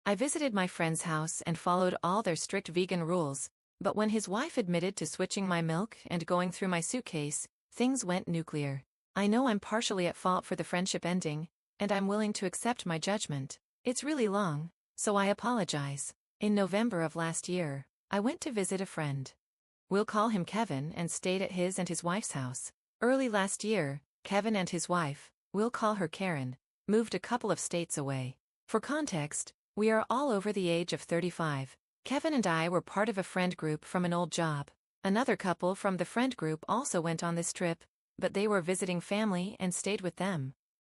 I visited my friend's house and followed all their strict vegan rules, but when his wife admitted to switching my milk and going through my suitcase, things went nuclear. I know I'm partially at fault for the friendship ending, and I'm willing to accept my judgment. It's really long, so I apologize. In November of last year, I went to visit a friend. We'll call him Kevin, and stayed at his and his wife's house. Early last year, Kevin and his wife, we'll call her Karen, moved a couple of states away. For context, we are all over the age of 35. Kevin and I were part of a friend group from an old job. Another couple from the friend group also went on this trip, but they were visiting family and stayed with them.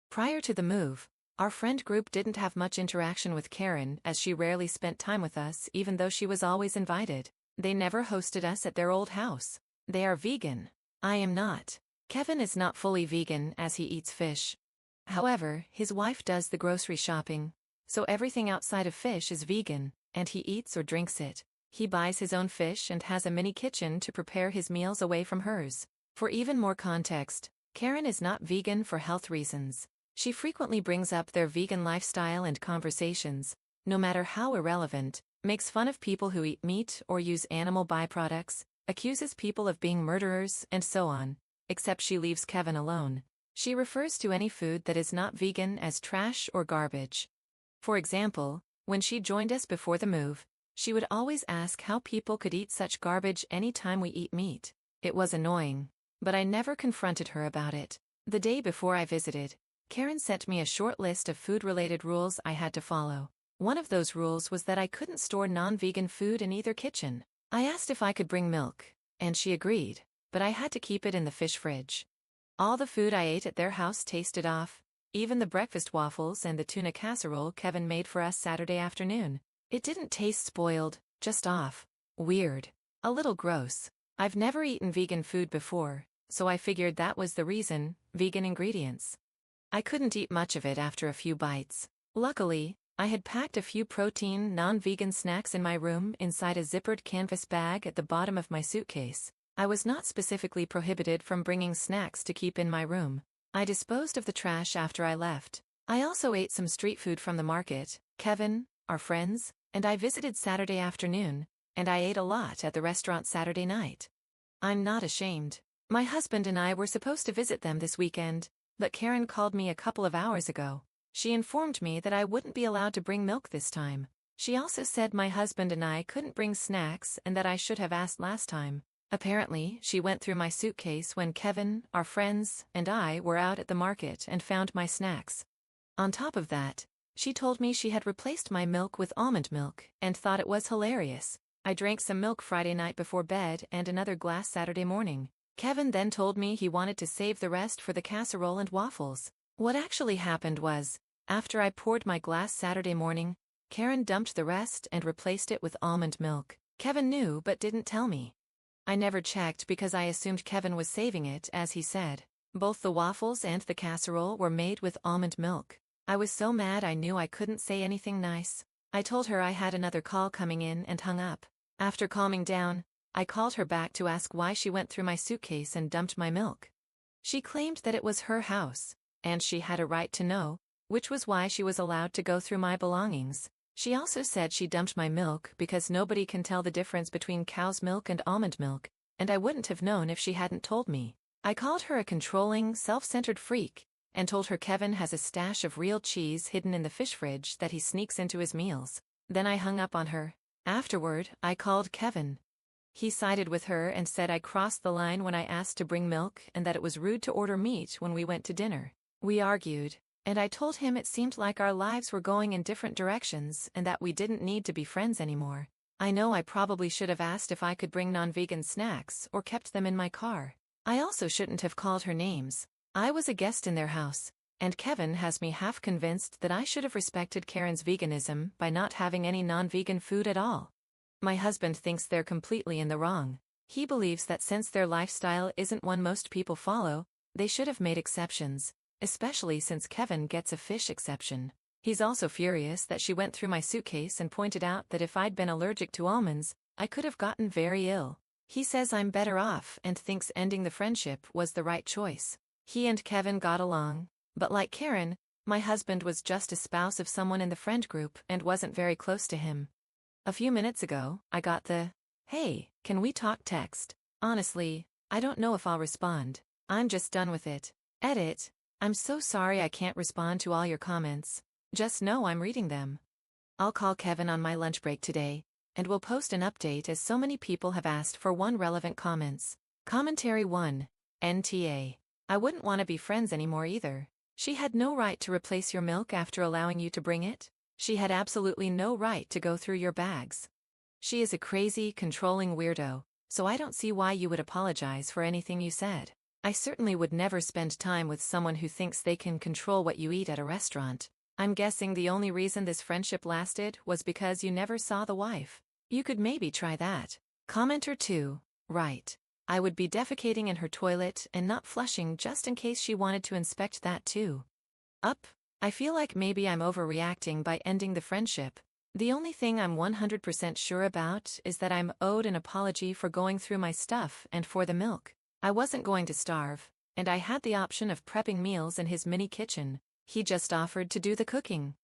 Prior to the move, our friend group didn't have much interaction with Karen, as she rarely spent time with us even though she was always invited. They never hosted us at their old house. They are vegan. I am not. Kevin is not fully vegan as he eats fish. However, his wife does the grocery shopping, so everything outside of fish is vegan, and he eats or drinks it. He buys his own fish and has a mini kitchen to prepare his meals away from hers. For even more context, Karen is not vegan for health reasons. She frequently brings up their vegan lifestyle and conversations, no matter how irrelevant, makes fun of people who eat meat or use animal byproducts, accuses people of being murderers, and so on, except she leaves Kevin alone. She refers to any food that is not vegan as trash or garbage. For example, when she joined us before the move, she would always ask how people could eat such garbage any time we eat meat. It was annoying, but I never confronted her about it. The day before I visited, Karen sent me a short list of food-related rules I had to follow. One of those rules was that I couldn't store non-vegan food in either kitchen. I asked if I could bring milk, and she agreed, but I had to keep it in the fish fridge. All the food I ate at their house tasted off, even the breakfast waffles and the tuna casserole Kevin made for us Saturday afternoon. It didn't taste spoiled, just off. Weird. A little gross. I've never eaten vegan food before, so I figured that was the reason, vegan ingredients. I couldn't eat much of it after a few bites. Luckily, I had packed a few protein, non-vegan snacks in my room inside a zippered canvas bag at the bottom of my suitcase. I was not specifically prohibited from bringing snacks to keep in my room. I disposed of the trash after I left. I also ate some street food from the market. Kevin, our friends, and I visited Saturday afternoon, and I ate a lot at the restaurant Saturday night. I'm not ashamed. My husband and I were supposed to visit them this weekend, but Karen called me a couple of hours ago. She informed me that I wouldn't be allowed to bring milk this time. She also said my husband and I couldn't bring snacks and that I should have asked last time. Apparently, she went through my suitcase when Kevin, our friends, and I were out at the market and found my snacks. On top of that, she told me she had replaced my milk with almond milk and thought it was hilarious. I drank some milk Friday night before bed and another glass Saturday morning. Kevin then told me he wanted to save the rest for the casserole and waffles. What actually happened was, after I poured my glass Saturday morning, Karen dumped the rest and replaced it with almond milk. Kevin knew but didn't tell me. I never checked because I assumed Kevin was saving it, as he said. Both the waffles and the casserole were made with almond milk. I was so mad I knew I couldn't say anything nice. I told her I had another call coming in and hung up. After calming down, I called her back to ask why she went through my suitcase and dumped my milk. She claimed that it was her house, and she had a right to know, which was why she was allowed to go through my belongings. She also said she dumped my milk because nobody can tell the difference between cow's milk and almond milk, and I wouldn't have known if she hadn't told me. I called her a controlling, self-centered freak, and told her Kevin has a stash of real cheese hidden in the fish fridge that he sneaks into his meals. Then I hung up on her. Afterward, I called Kevin. He sided with her and said I crossed the line when I asked to bring milk and that it was rude to order meat when we went to dinner. We argued, and I told him it seemed like our lives were going in different directions and that we didn't need to be friends anymore. I know I probably should have asked if I could bring non-vegan snacks or kept them in my car. I also shouldn't have called her names. I was a guest in their house, and Kevin has me half convinced that I should have respected Karen's veganism by not having any non-vegan food at all. My husband thinks they're completely in the wrong. He believes that since their lifestyle isn't one most people follow, they should have made exceptions, especially since Kevin gets a fish exception. He's also furious that she went through my suitcase and pointed out that if I'd been allergic to almonds, I could have gotten very ill. He says I'm better off and thinks ending the friendship was the right choice. He and Kevin got along, but like Karen, My husband was just a spouse of someone in the friend group and wasn't very close to him. A few minutes ago, I got the, "Hey, can we talk" text. Honestly, I don't know if I'll respond. I'm just done with it. Edit. I'm so sorry I can't respond to all your comments. Just know I'm reading them. I'll call Kevin on my lunch break today, and we'll post an update as so many people have asked for one relevant comments. Commentary 1. NTA. I wouldn't want to be friends anymore either. She had no right to replace your milk after allowing you to bring it. She had absolutely no right to go through your bags. She is a crazy, controlling weirdo, so I don't see why you would apologize for anything you said. I certainly would never spend time with someone who thinks they can control what you eat at a restaurant. I'm guessing the only reason this friendship lasted was because you never saw the wife. You could maybe try that. Commenter 2. Right. I would be defecating in her toilet and not flushing just in case she wanted to inspect that too. Up. I feel like maybe I'm overreacting by ending the friendship. The only thing I'm 100% sure about is that I'm owed an apology for going through my stuff and for the milk. I wasn't going to starve, and I had the option of prepping meals in his mini kitchen. He just offered to do the cooking.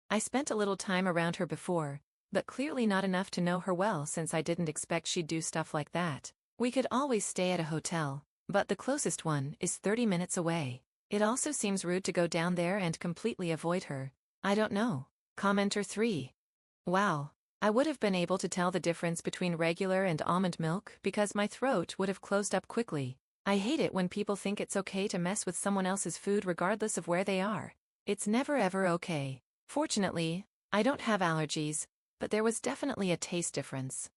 I spent a little time around her before, but clearly not enough to know her well since I didn't expect she'd do stuff like that. We could always stay at a hotel, but the closest one is 30 minutes away. It also seems rude to go down there and completely avoid her. I don't know. Commenter 3. Wow. I would have been able to tell the difference between regular and almond milk because my throat would have closed up quickly. I hate it when people think it's okay to mess with someone else's food regardless of where they are. It's never ever okay. Fortunately, I don't have allergies, but there was definitely a taste difference.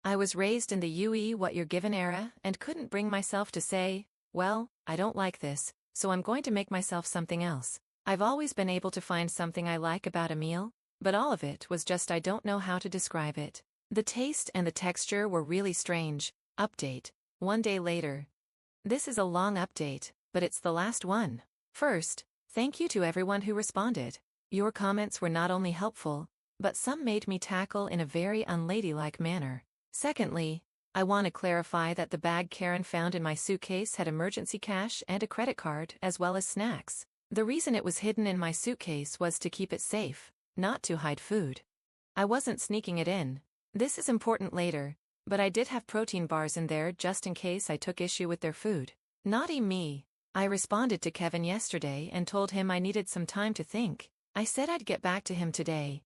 I was raised in the "you eat what you're given" era and couldn't bring myself to say, well, I don't like this, so I'm going to make myself something else. I've always been able to find something I like about a meal, but all of it was just I don't know how to describe it. The taste and the texture were really strange. Update. 1 day later. This is a long update, but it's the last one. First, thank you to everyone who responded. Your comments were not only helpful, but some made me tackle in a very unladylike manner. Secondly, I want to clarify that the bag Karen found in my suitcase had emergency cash and a credit card as well as snacks. The reason it was hidden in my suitcase was to keep it safe, not to hide food. I wasn't sneaking it in. This is important later, but I did have protein bars in there just in case I took issue with their food. Naughty me. I responded to Kevin yesterday and told him I needed some time to think. I said I'd get back to him today.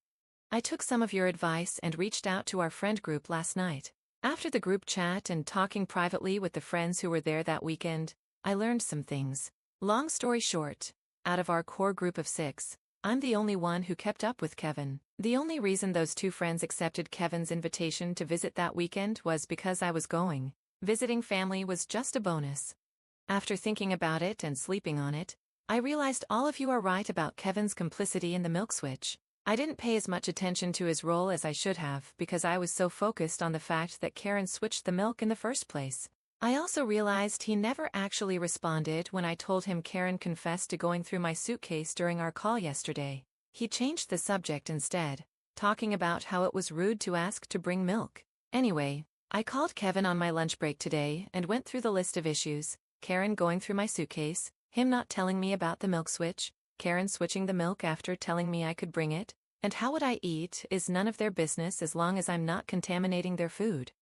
I took some of your advice and reached out to our friend group last night. After the group chat and talking privately with the friends who were there that weekend, I learned some things. Long story short, out of our core group of 6, I'm the only one who kept up with Kevin. The only reason those 2 friends accepted Kevin's invitation to visit that weekend was because I was going. Visiting family was just a bonus. After thinking about it and sleeping on it, I realized all of you are right about Kevin's complicity in the milk switch. I didn't pay as much attention to his role as I should have because I was so focused on the fact that Karen switched the milk in the first place. I also realized he never actually responded when I told him Karen confessed to going through my suitcase during our call yesterday. He changed the subject instead, talking about how it was rude to ask to bring milk. Anyway, I called Kevin on my lunch break today and went through the list of issues: Karen going through my suitcase, him not telling me about the milk switch, Karen switching the milk after telling me I could bring it, and how what I eat is none of their business as long as I'm not contaminating their food.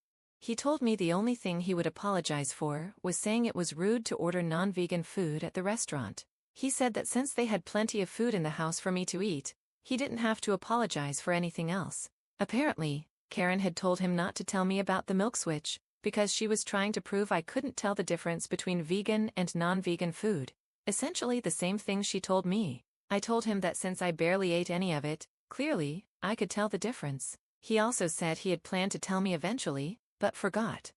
He told me the only thing he would apologize for was saying it was rude to order non-vegan food at the restaurant. He said that since they had plenty of food in the house for me to eat, he didn't have to apologize for anything else. Apparently, Karen had told him not to tell me about the milk switch, because she was trying to prove I couldn't tell the difference between vegan and non-vegan food. Essentially the same thing she told me. I told him that since I barely ate any of it, clearly, I could tell the difference. He also said he had planned to tell me eventually, but forgot.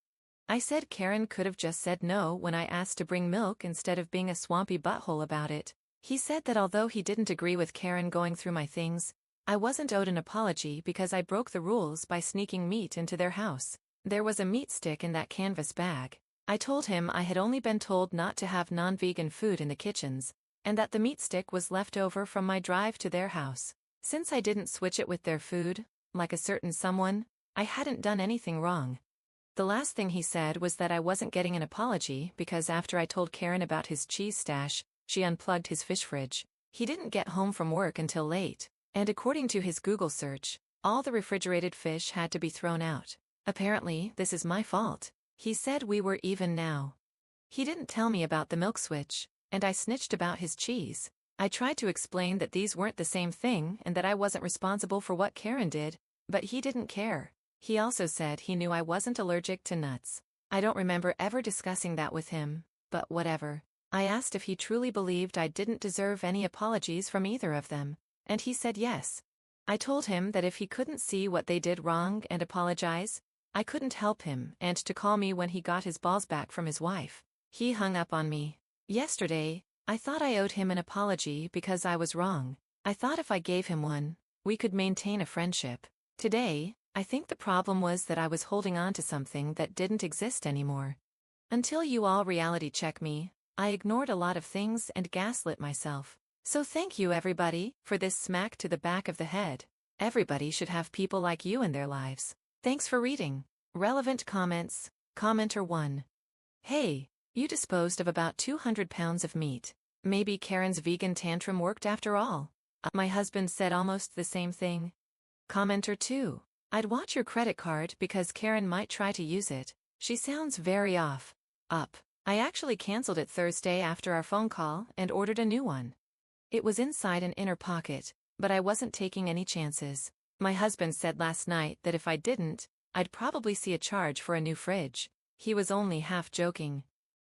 I said Karen could have just said no when I asked to bring milk instead of being a swampy butthole about it. He said that although he didn't agree with Karen going through my things, I wasn't owed an apology because I broke the rules by sneaking meat into their house. There was a meat stick in that canvas bag. I told him I had only been told not to have non-vegan food in the kitchens, and that the meat stick was left over from my drive to their house. Since I didn't switch it with their food, like a certain someone, I hadn't done anything wrong. The last thing he said was that I wasn't getting an apology because after I told Karen about his cheese stash, she unplugged his fish fridge. He didn't get home from work until late, and according to his Google search, all the refrigerated fish had to be thrown out. Apparently, this is my fault. He said we were even now. He didn't tell me about the milk switch, and I snitched about his cheese. I tried to explain that these weren't the same thing and that I wasn't responsible for what Karen did, but he didn't care. He also said he knew I wasn't allergic to nuts. I don't remember ever discussing that with him, but whatever. I asked if he truly believed I didn't deserve any apologies from either of them, and he said yes. I told him that if he couldn't see what they did wrong and apologize, I couldn't help him and to call me when he got his balls back from his wife. He hung up on me. Yesterday, I thought I owed him an apology because I was wrong. I thought if I gave him one, we could maintain a friendship. Today, I think the problem was that I was holding on to something that didn't exist anymore. Until you all reality check me, I ignored a lot of things and gaslit myself. So thank you everybody for this smack to the back of the head. Everybody should have people like you in their lives. Thanks for reading. Relevant comments. Commenter 1. Hey, you disposed of about 200 pounds of meat. Maybe Karen's vegan tantrum worked after all. My husband said almost the same thing. Commenter 2. I'd watch your credit card because Karen might try to use it. She sounds very off. Up. I actually canceled it Thursday after our phone call and ordered a new one. It was inside an inner pocket, but I wasn't taking any chances. My husband said last night that if I didn't, I'd probably see a charge for a new fridge. He was only half joking.